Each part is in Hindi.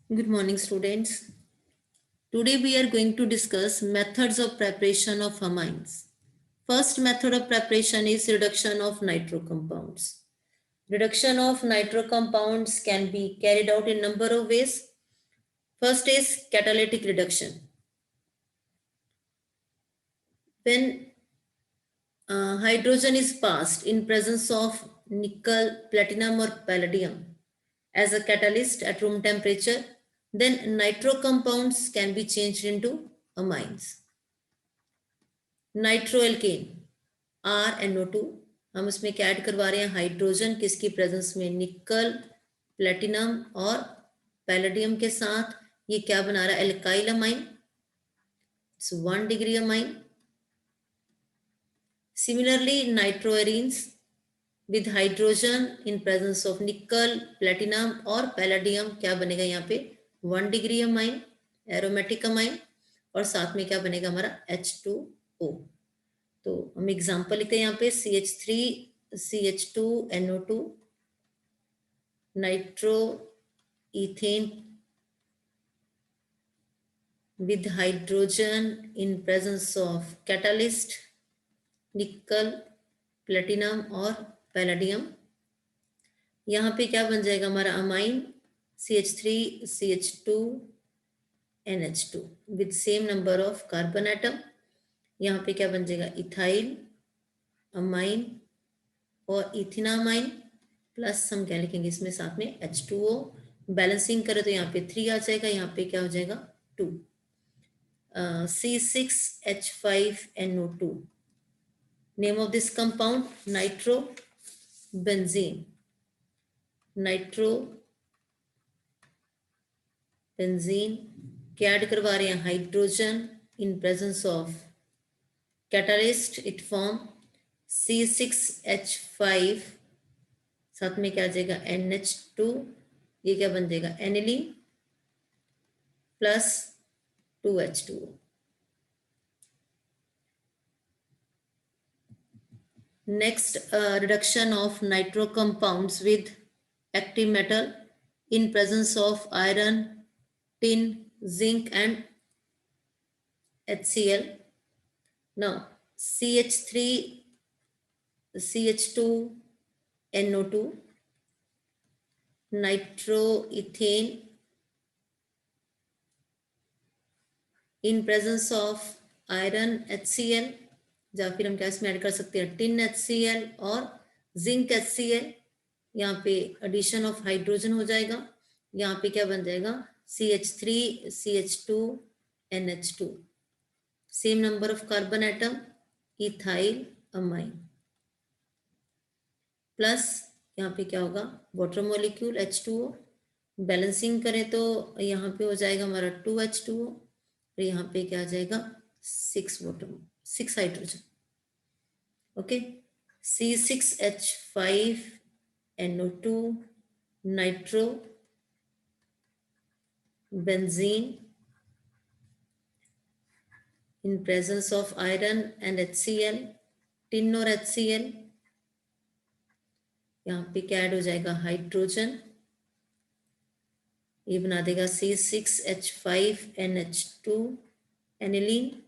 Good morning, students. Today we are going to discuss methods of preparation of amines. First method of preparation is reduction of nitro compounds. Reduction of nitro compounds can be carried out in number of ways. First is catalytic reduction. When hydrogen is passed in presence of nickel, platinum or palladium as a catalyst at room temperature, then nitro compounds can be changed into amines. नाइट्रोएल्केन RNO2 हम इसमें क्या ऐड करवा रहे हैं हाइड्रोजन किसकी प्रेजेंस में निकल प्लेटिनम और पैलेडियम के साथ ये क्या बना रहा है alkyl amine it's 1 degree amine similarly nitroarenes with hydrogen in presence of nickel platinum और पैलेडियम क्या बनेगा यहाँ पे 1 डिग्री अमाइन एरोमेटिक अमाइन और साथ में क्या बनेगा हमारा H2O। तो हम एग्जांपल लिखते हैं यहाँ पे CH3CH2NO2 nitro ethane with hydrogen in presence of catalyst निकल प्लेटिनम और पैलेडियम। यहाँ पे क्या बन जाएगा हमारा amine CH3CH2NH2 with same number of carbon atom. यहाँ पे क्या बन जाएगा इथाइल अमाइन और इथिनामाइन प्लस हम क्या लिखेंगे इसमें साथ में H2O। बैलेंसिंग करें तो यहाँ पे 3 आ जाएगा, यहाँ पे क्या हो जाएगा 2। C6H5NO2 name of this compound nitro benzene. Nitro benzene क्या ऐड करवा रहे हैं hydrogen in presence of catalyst it form C6H5 साथ में क्या आ जाएगा NH2 ये क्या बन जाएगा aniline plus 2H2O। Next, reduction of nitro compounds with active metal in presence of iron, tin, zinc and HCl. Now, CH3, CH2NO2, nitroethane in presence of iron HCl या फिर हम क्या इसमें ऐड कर सकते हैं टिन HCl और जिंक HCl। यहाँ पे एडिशन ऑफ हाइड्रोजन हो जाएगा, यहाँ पे क्या बन जाएगा CH3CH2NH2 same number of carbon atom ethyl amine plus यहाँ पे क्या होगा वाटर मॉलिक्यूल H2O। बैलेंसिंग करें तो यहाँ पे हो जाएगा हमारा 2H2O और यहाँ पे क्या आ जाएगा 6 hydrogen. Okay C6H5NO2 nitro benzene in presence of iron and HCl, tin और HCl। यहाँ पे क्या ऐड हो जाएगा हाइड्रोजन, ये बना देगा C6H5NH2 एनिलीन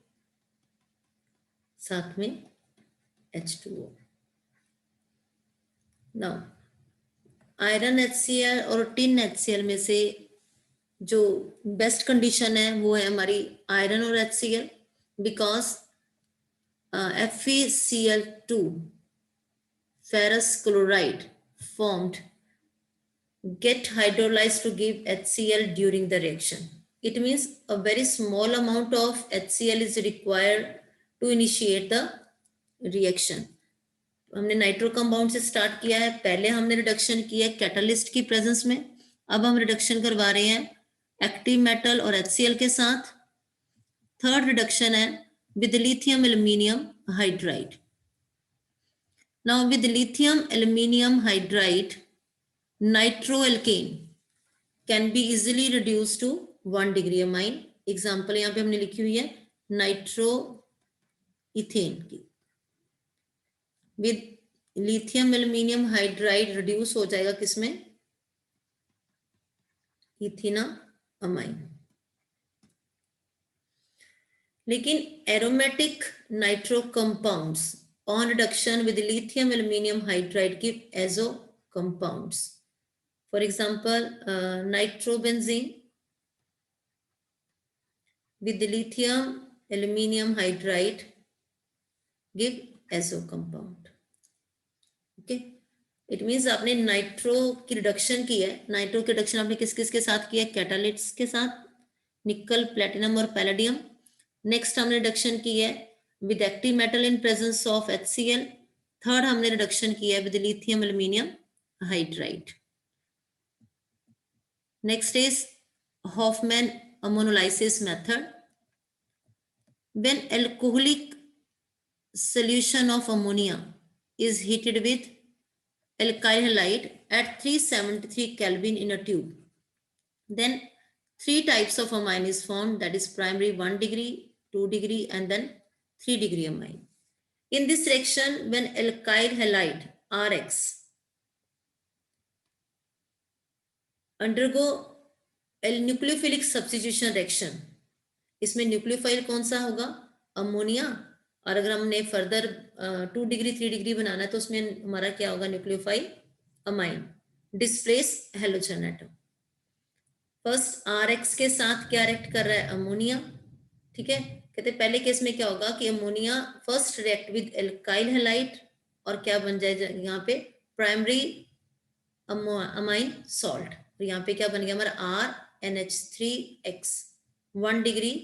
साथ में H2O। नाउ आयरन HCl और टिन HCl में से जो बेस्ट कंडीशन है वो है हमारी आयरन और HCl because FeCl2 ferrous chloride formed get hydrolyzed to give HCl during the reaction. It means a very small amount of HCl is required to initiate the reaction. हमने नाइट्रो कंपाउंड से स्टार्ट किया है, पहले हमने रिडक्शन किया है कैटलिस्ट की प्रेजेंस में, अब हम रिडक्शन करवा रहे हैं एक्टिव मेटल और HCl के साथ। थर्ड रिडक्शन है with lithium aluminium hydride. Now with lithium aluminium hydride, nitroalkane can be easily reduced to 1 degree amine. Example यहाँ पे हमने लिखी हुई है नाइट्रोइथेन की। With lithium aluminium hydride reduce हो जाएगा किसमें इथिना अमाइन। लेकिन aromatic nitro compounds on reduction with lithium aluminium hydride give azo compounds. For example nitrobenzene with lithium aluminium hydride give azo compound. Okay, it means आपने नाइट्रो की रिडक्शन की है। नाइट्रो की रिडक्शन आपने किस किस के साथ किया है? कैटालिट्स के साथ, निकल, प्लेटिनम और पैलेडियम। नेक्स्ट हमने रिडक्शन की है with active metal in presence of HCl। Third हमने रिडक्शन की है with lithium aluminium hydride. Next is Hofmann ammonolysis method. When alcoholic solution of ammonia is heated with alkyl halide at 373 Kelvin in a tube, then three types of amine is formed, that is primary 1 degree, 2 degree, and then 3 degree amine. In this reaction, when alkyl halide RX undergo a nucleophilic substitution reaction, इसमें न्यूक्लियोफाइल कौन सा होगा? अमोनिया। और अगर हमने फर्दर 2 डिग्री 3 डिग्री बनाना है तो उसमें हमारा क्या होगा? Nucleophile amine. Displace halogen atom. First RX के साथ क्या रिएक्ट कर रहा है? अमोनिया। ठीक है, कहते पहले केस में क्या होगा कि ammonia first react with alkyl halide और क्या बन जाए यहाँ पे? Primary amine salt. यहाँ पे क्या बन गया हमारा? RNH3X 1 degree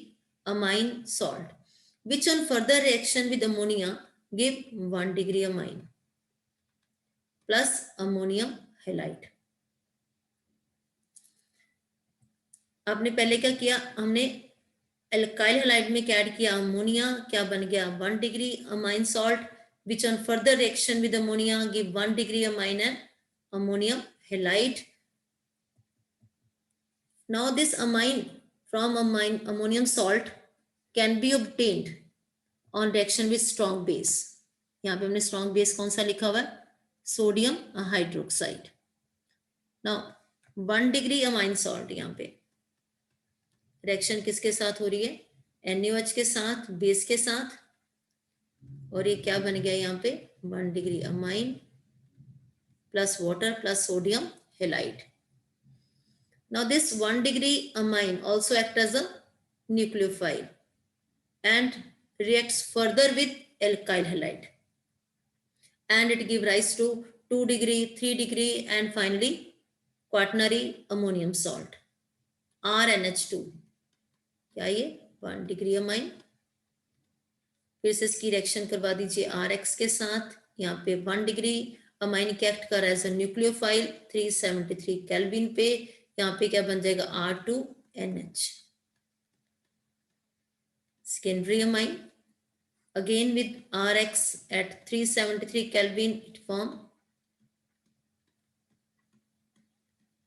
amine salt, which on further reaction with ammonia give 1 degree amine plus ammonium halide. आपने पहले क्या किया? हमने एल्काइल हैलाइड में क्या ऐड किया? अमोनिया। क्या बन गया? 1 degree amine salt, which on further reaction with ammonia give 1 degree amine and ammonium halide. Now this amine from ammonium salt can be obtained on reaction with strong base. यहाँ पे हमने strong base कौन सा लिखा हुआ है? Sodium hydroxide. Now 1 degree amine salt यहाँ पे रिएक्शन किसके साथ हो रही है? NaOH के साथ, बेस के साथ। और ये क्या बन गया यहाँ पे? 1 degree amine plus water plus sodium halide. Now this 1 degree amine also acts as a nucleophile and reacts further with alkyl halide, and it gives rise to 2 degree, 3 degree, and finally quaternary ammonium salt, RNH2. क्या ये? 1 degree amine। फिर से इसकी रिएक्शन करवा दीजिए RX के साथ। यहाँ पे 1 degree अमाइन क्या एक्ट कर रहा है? एज अ न्यूक्लियोफाइल 373 केल्विन पे। यहाँ पे क्या बन जाएगा? R2NH। Secondary amine again with RX at 373 Kelvin it form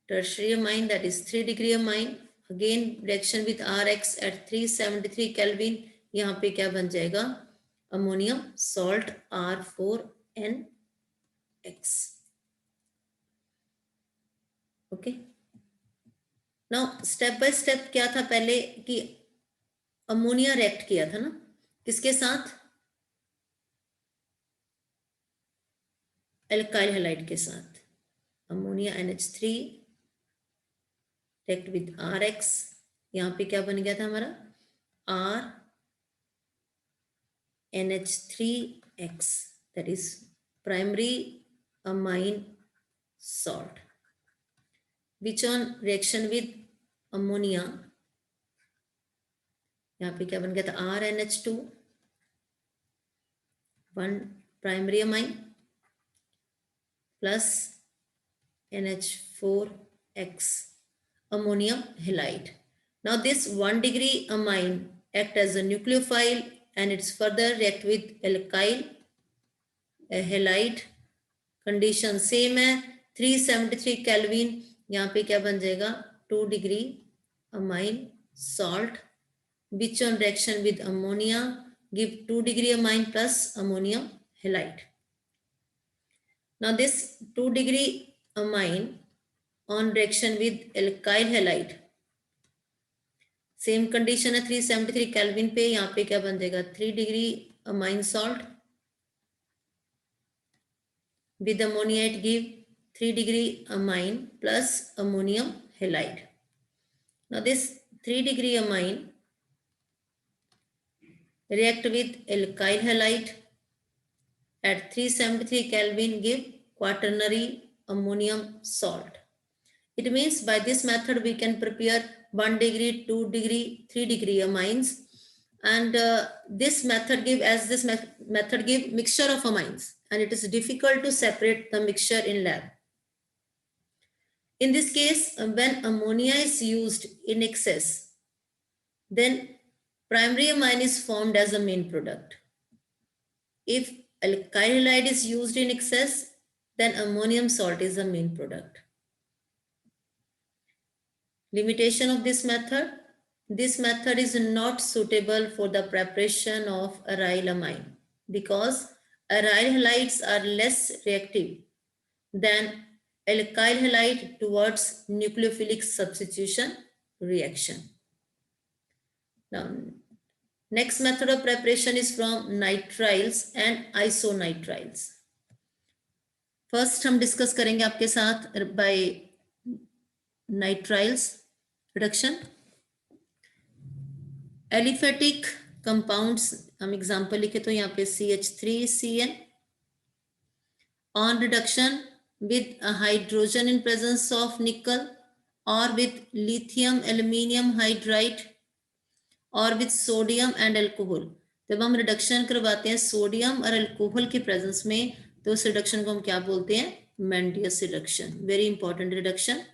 tertiary amine, that is 3 degree amine. Again reaction with RX at 373 Kelvin, यहाँ पे क्या बन जाएगा? Ammonium salt R4NX। Okay, now step by step क्या था पहले कि अमोनिया रिएक्ट किया था ना किसके साथ? एल्काइल हैलाइड के साथ। Ammonia NH3 react with RX। यहाँ पे क्या बन गया था हमारा? RNH3X, that is primary amine salt, which on reaction with ammonia, यहाँ पे क्या बन गया था? RNH2 1 primary amine plus NH4X ammonium halide. Now this 1 degree amine act as a nucleophile and it's further react with alkyl halide. Condition same है 373 केल्विन। यहाँ पे क्या बन जाएगा? 2 degree amine salt, which on reaction with ammonia give 2 degree amine plus ammonium halide. Now this 2 degree amine on reaction with alkyl halide same condition है 373 केल्विन पे, यहाँ पे क्या बन जाएगा 3 degree amine salt with ammoniate give 3 degree amine plus ammonium halide. Now this 3 degree amine react with alkyl halide at 373 Kelvin give quaternary ammonium salt. It means by this method we can prepare 1 degree, 2 degree, 3 degree amines, and this method give method give mixture of amines, and it is difficult to separate the mixture in lab. In this case, when ammonia is used in excess, then primary amine is formed as a main product. If alkyl halide is used in excess, then ammonium salt is the main product. Limitation of this method. This method is not suitable for the preparation of aryl amine because aryl halides are less reactive than alkyl halide towards nucleophilic substitution reaction. Now, next method of preparation is from nitriles and isonitriles. First हम discuss करेंगे आपके साथ by nitriles reduction. Aliphatic compounds, हम एग्जाम्पल लिखे तो यहाँ पे CH3CN on reduction with a hydrogen in presence of nickel or with lithium aluminium hydride और विद सोडियम एंड अल्कोहल. जब हम रिडक्शन करवाते हैं सोडियम और अल्कोहल के प्रेजेंस में तो उस रिडक्शन को हम क्या बोलते हैं, Mendius reduction. Very important reduction.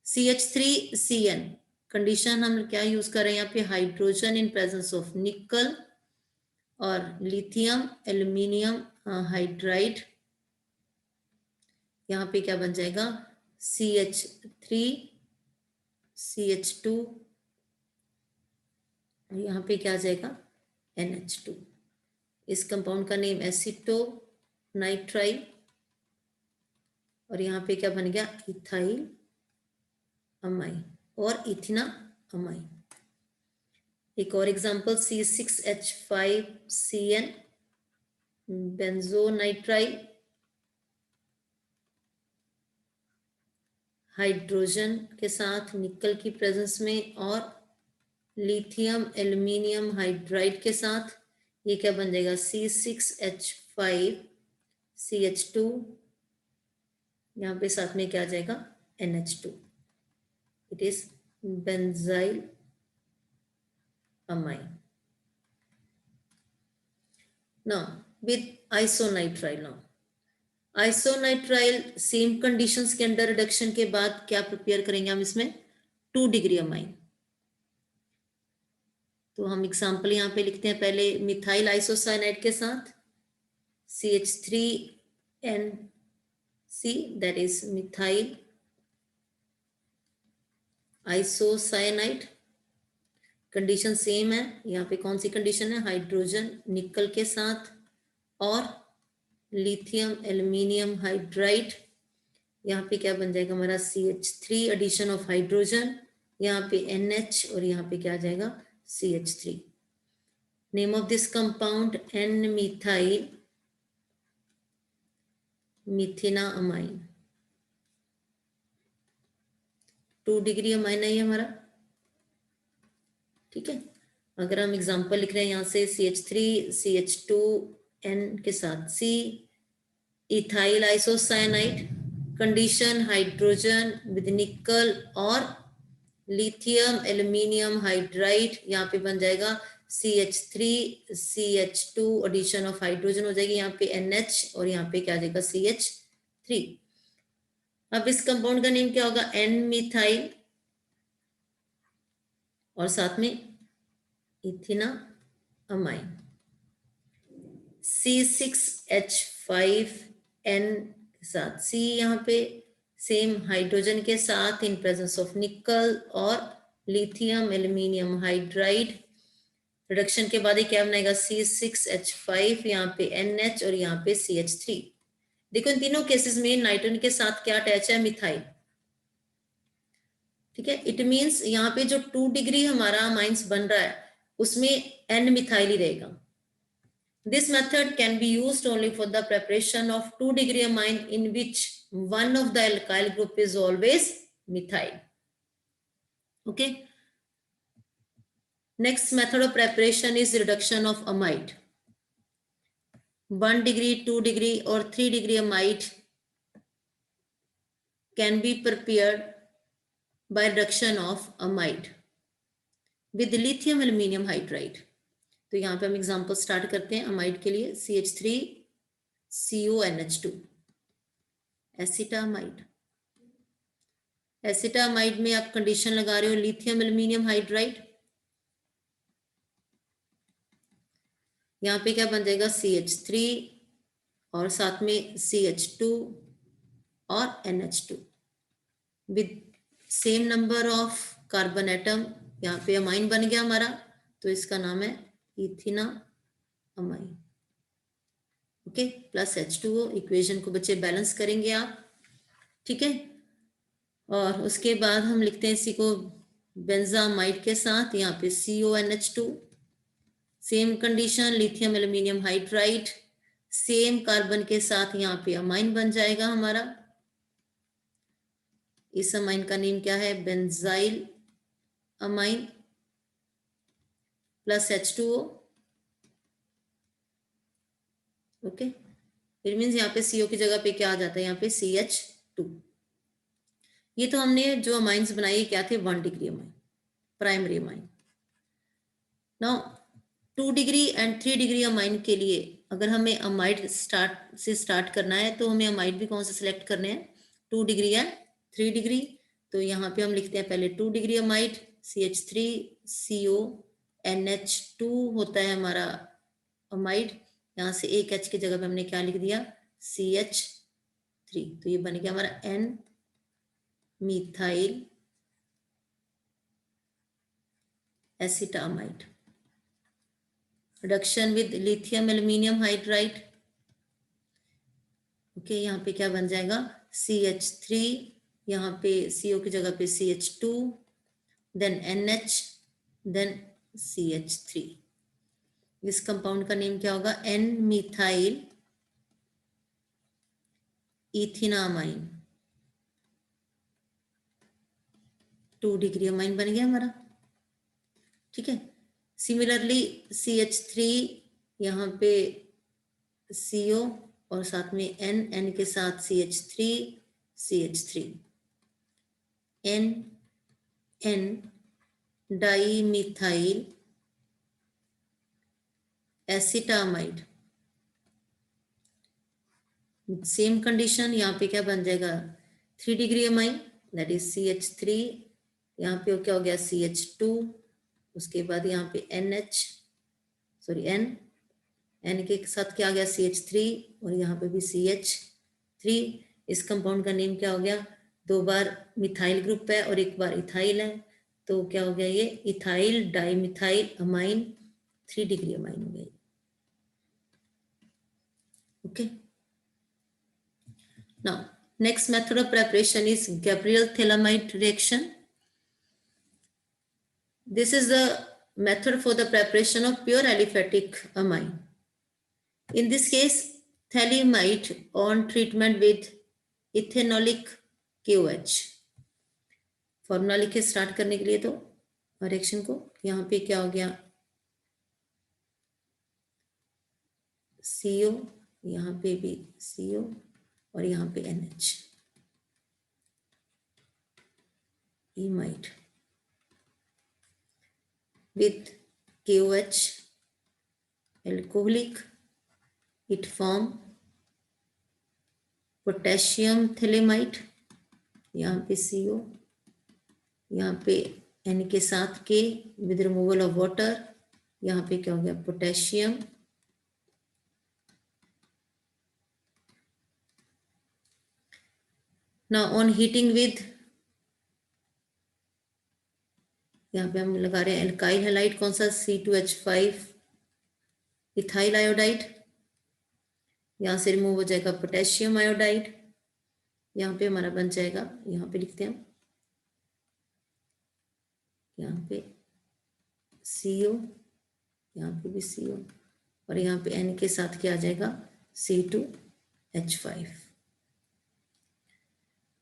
CH3CN condition हम क्या यूज कर रहे हैं यहाँ पे, हाइड्रोजन इन प्रेजेंस ऑफ निकल और लिथियम एल्यूमिनियम हाइड्राइड. यहाँ पे क्या बन जाएगा CH3 CH2, यहाँ पे क्या आ जाएगा NH2. इस कंपाउंड का नेम एसिटोनाइट्राइल और यहाँ पे क्या बन गया इथाइल अमाइन और इथिना अमाइन. एक और एग्जांपल C6H5CN बेंजोनाइट्राइल, हाइड्रोजन के साथ निकल की प्रेजेंस में और लिथियम एल्यूमिनियम हाइड्राइड के साथ. ये क्या बन जाएगा C6H5CH2, यहाँ पे साथ में क्या आ जाएगा NH2. It is benzyl amine. Now with isonitrile. Now isonitrile same conditions के अंडर रिडक्शन के बाद क्या प्रिपेयर करेंगे हम इसमें 2 डिग्री अमाइन. तो हम एग्जाम्पल यहाँ पे लिखते हैं पहले मिथाइल आइसोसाइनाइड के साथ CH3NC, that is methyl isocyanide. Condition same है. यहाँ पे कौन सी कंडीशन है, हाइड्रोजन निकल के साथ और लिथियम एल्यूमिनियम हाइड्राइड. यहाँ पे क्या बन जाएगा हमारा CH3 एडिशन ऑफ हाइड्रोजन, यहाँ पे NH और यहाँ पे क्या आ जाएगा CH3. Name of this compound N-methyl methenamine. 2 degree amine है ये हमारा. ठीक है. अगर हम एग्जांपल लिख रहे हैं यहाँ से CH3 CH2N के साथ C ethyl isocyanide, condition hydrogen with निकल और लिथियम एल्यूमिनियम हाइड्राइड. यहाँ पे बन जाएगा CH3 CH2 addition of hydrogen हो जाएगी, यहाँ पे NH और यहाँ पे क्या आ जाएगा CH3. अब इस कंपाउंड का नेम क्या होगा N-methyl और साथ में इथिना अमाइन. C6H5N के साथ C यहाँ पे सेम हाइड्रोजन के साथ इन प्रेजेंस ऑफ निकल और लिथियम एल्यूमिनियम हाइड्राइड. रिडक्शन के बाद ये क्या बनाएगा C6H5, यहाँ पे NH और यहाँ पे CH3. देखो इन तीनों केसेस में नाइट्रोजन के साथ क्या अटैच है, मिथाइल. ठीक है, इट मीन्स यहाँ पे जो 2 डिग्री हमारा अमाइंस बन रहा है उसमें n मिथाइल ही रहेगा. This method can be used only for the preparation of 2 degree amine in which one of the alkyl group is always methyl. Okay. Next method of preparation is reduction of amide. 1 degree, 2 degree or 3 degree amide can be prepared by reduction of amide with lithium aluminium hydride. तो यहाँ पे हम एग्जाम्पल स्टार्ट करते हैं अमाइड के लिए. CH3CONH2 acetamide. एसिटामाइड में आप कंडीशन लगा रहे हो लिथियम एल्यूमिनियम हाइड्राइड. यहाँ पे क्या बन जाएगा CH3 और साथ में CH2 और NH2 with same number of carbon atom. यहाँ पे अमाइन बन गया हमारा, तो इसका नाम है ethanamine. Okay, plus H2O. Equation को बच्चे बैलेंस करेंगे आप. ठीक है, और उसके बाद हम लिखते हैं इसी को बेंजामाइड के साथ. यहाँ पे CONH2 same condition lithium aluminium hydride same carbon के साथ यहाँ पे अमाइन बन जाएगा हमारा. इस अमाइन का नेम क्या है? Benzyl amine plus H2O. Okay, it means यहाँ पे CO की जगह पे क्या आ जाता है? यहाँ पे CH2. ये तो हमने जो अमाइंस बनाई क्या थे? 1 degree amine, primary amine. Now 2 degree and 3 degree amine के लिए अगर हमें अमाइड स्टार्ट करना है तो हमें अमाइड भी कौन से सिलेक्ट करने हैं? 2 डिग्री एंड 3 डिग्री. तो यहाँ पे हम लिखते हैं पहले 2 डिग्री अमाइड CH3CONH2 होता है हमारा अमाइड. यहाँ से एक H की जगह पे हमने क्या लिख दिया? CH3. तो ये बन गया हमारा N methyl acetamide. Reduction with lithium aluminium hydride. Okay, यहाँ पे क्या बन जाएगा? CH3, यहाँ पे CO की जगह पे CH2, then NH, then CH3. इस कंपाउंड का नेम क्या होगा? N methyl ethanamine. 2 degree amine बन गया हमारा. ठीक है, सिमिलरली CH3 यहाँ पे CO और साथ में N के साथ CH3 N dimethyl acetamide. Same condition, यहाँ पे क्या बन जाएगा? 3 degree amine that is CH3. यहाँ पे क्या हो गया? CH2. उसके बाद यहाँ पे N के साथ क्या आ गया? CH3 और यहाँ पे भी CH3. इस कंपाउंड का नेम क्या हो गया? 2 बार मिथाइल ग्रुप है और 1 बार इथाइल है, तो क्या हो गया? ये ethyl dimethyl amine 3 degree amine हो गया. Okay, now next method of preparation is Gabriel-Thielmite reaction. This is the method for the preparation of pure aliphatic amine. In this case, Thielmite on treatment with ethanolic KOH. Formula लिखे स्टार्ट करने के लिए तो रिएक्शन को. यहाँ पे क्या हो गया? CO, यहाँ पे भी CO और यहाँ पे NH. Emide with KOH alcoholic, it form potassium thielmite. यहाँ पे CO, यहाँ पे N के साथ K with removal of water. यहाँ पे क्या हो गया? Potassium. Now on heating with, यहाँ पे हम लगा रहे हैं एल्काइल हैलाइड. कौन सा? C2H5 ethyl iodide. यहाँ से रिमूव हो जाएगा पोटेशियम आयोडाइड. यहाँ पे हमारा बन जाएगा, यहाँ पे लिखते हैं यहाँ पे CO, यहाँ पे भी CO, और यहाँ पे N के साथ क्या आ जाएगा, C2H5.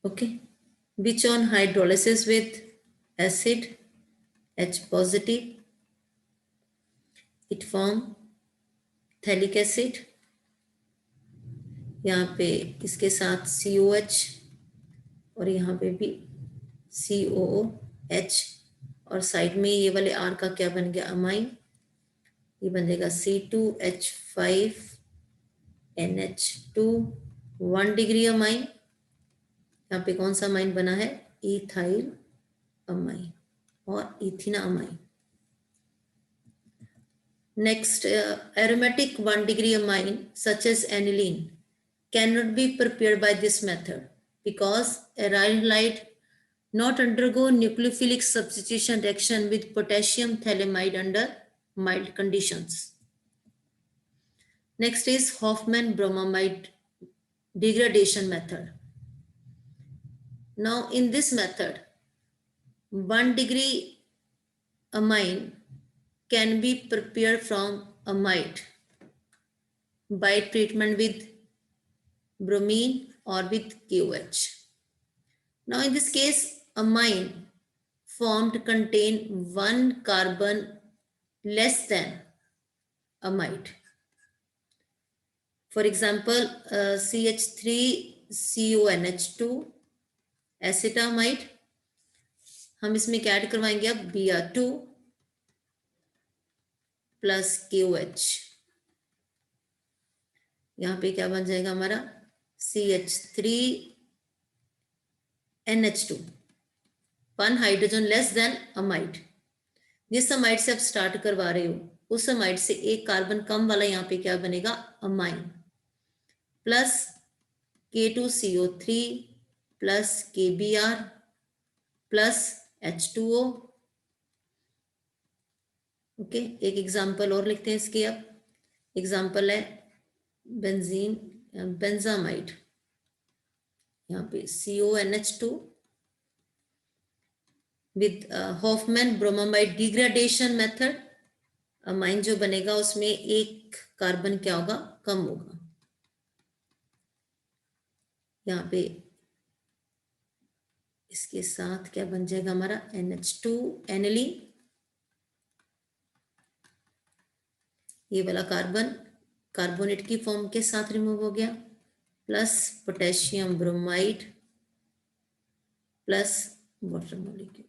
Okay, which on hydrolysis with acid H positive, it form phthalic acid. यहाँ पे इसके साथ COH और यहाँ पे भी COOH, और साइड में ये वाले R का क्या बन गया, अमाइन. ये बन जाएगा C2H5NH2, 1 डिग्री अमाइन. यहाँ पे कौन सा अमाइन बना है, इथाइल अमाइन और इथिना amine. Next, aromatic 1 degree amine such as aniline cannot be prepared by this method because aryl halide not undergo nucleophilic substitution reaction with potassium thalamide under mild conditions. Next is Hofmann bromamide degradation method. Now in this method, 1 degree amine can be prepared from amide by treatment with bromine or with KOH. Now in this case, amine formed contain 1 carbon less than amide. For example, CH3CONH2 acetamide, हम इसमें क्या ऐड करवाएंगे अब, Br2 प्लस KOH. यहाँ पे क्या बन जाएगा हमारा, CH3NH2, 1 hydrogen less than amide. जिस अमाइड से आप स्टार्ट करवा रहे हो उस अमाइड से 1 कार्बन कम वाला यहाँ पे क्या बनेगा, amine, plus K2CO3 plus KBr plus H2O. Okay, एक एग्जाम्पल और लिखते हैं इसके. अब एग्जाम्पल है बेंजीन बेंजामाइड, यहाँ पे CONH2 with Hofmann bromamide degradation method. Amine जो बनेगा उसमें 1 कार्बन क्या होगा, कम होगा. यहाँ पे इसके साथ क्या बन जाएगा हमारा, NH2 एनिलीन. ये वाला कार्बन कार्बोनेट की फॉर्म के साथ रिमूव हो गया, plus potassium bromide plus water molecule.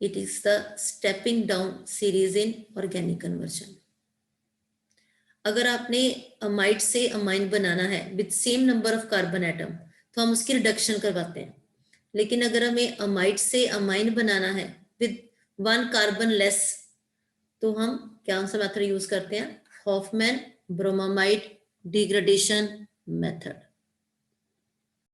It is the stepping down series in organic conversion. अगर आपने अमाइड से अमाइन बनाना है with same number of carbon atom तो हम उसकी रिडक्शन करवाते हैं. लेकिन अगर हमें अमाइड से अमाइन बनाना है विद 1 कार्बन लेस तो हम क्या सा मेथड यूज करते हैं, हॉफमैन ब्रोमामाइड डिग्रेडेशन मेथड.